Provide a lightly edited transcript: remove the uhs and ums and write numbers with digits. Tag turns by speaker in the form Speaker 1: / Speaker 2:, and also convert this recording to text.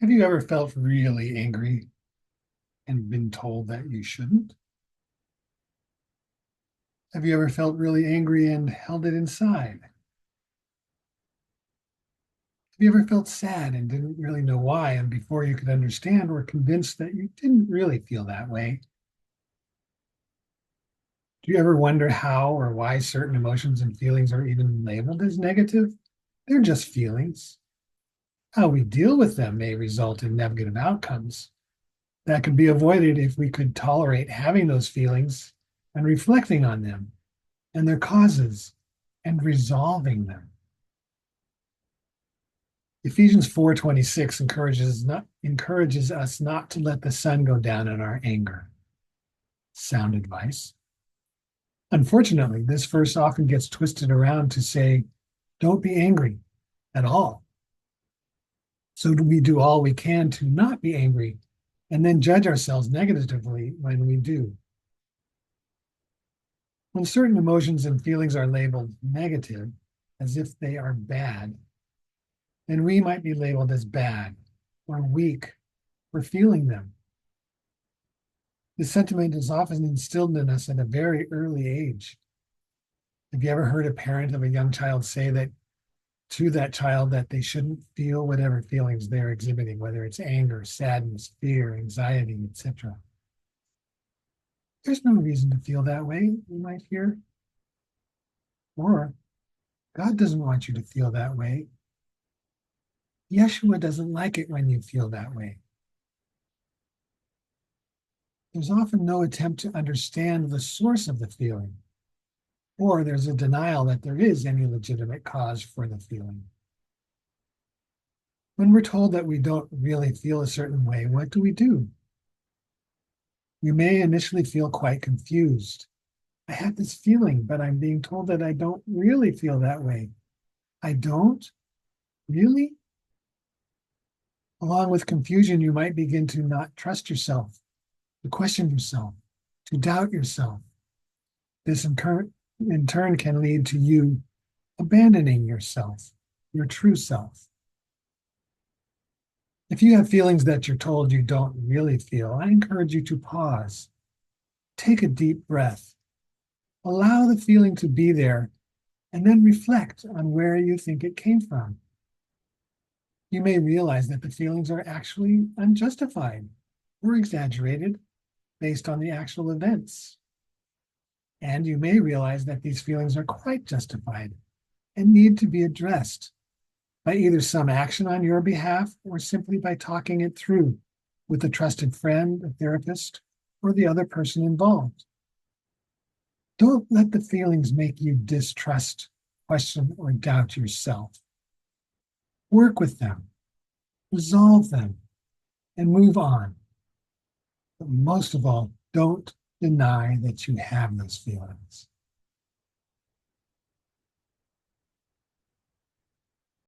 Speaker 1: Have you ever felt really angry and been told that you shouldn't? Have you ever felt really angry and held it inside? Have you ever felt sad and didn't really know why, and before you could understand, were convinced that you didn't really feel that way? Do you ever wonder how or why certain emotions and feelings are even labeled as negative? They're just feelings. How we deal with them may result in negative outcomes. That could be avoided if we could tolerate having those feelings and reflecting on them and their causes and resolving them. Ephesians 4:26 encourages us not to let the sun go down in our anger. Sound advice. Unfortunately, this verse often gets twisted around to say, don't be angry at all. So do we do all we can to not be angry and then judge ourselves negatively when we do. When certain emotions and feelings are labeled negative, as if they are bad, then we might be labeled as bad or weak for feeling them. This sentiment is often instilled in us at a very early age. Have you ever heard a parent of a young child say that to that child that they shouldn't feel whatever feelings they're exhibiting, whether it's anger, sadness, fear, anxiety, etc.? There's no reason to feel that way, you might hear. Or God doesn't want you to feel that way. Yeshua doesn't like it when you feel that way. There's often no attempt to understand the source of the feeling, or there's a denial that there is any legitimate cause for the feeling. When we're told that we don't really feel a certain way, what do? We may initially feel quite confused. I have this feeling, but I'm being told that I don't really feel that way. I don't? Really? Along with confusion, you might begin to not trust yourself, to question yourself, to doubt yourself. This in turn can lead to you abandoning yourself, your true self. If you have feelings that you're told you don't really feel, I encourage you to pause, take a deep breath, allow the feeling to be there, and then reflect on where you think it came from. You may realize that the feelings are actually unjustified or exaggerated based on the actual events. And you may realize that these feelings are quite justified and need to be addressed by either some action on your behalf or simply by talking it through with a trusted friend, a therapist, or the other person involved. Don't let the feelings make you distrust, question, or doubt yourself. Work with them, resolve them, and move on. But most of all, don't deny that you have those feelings.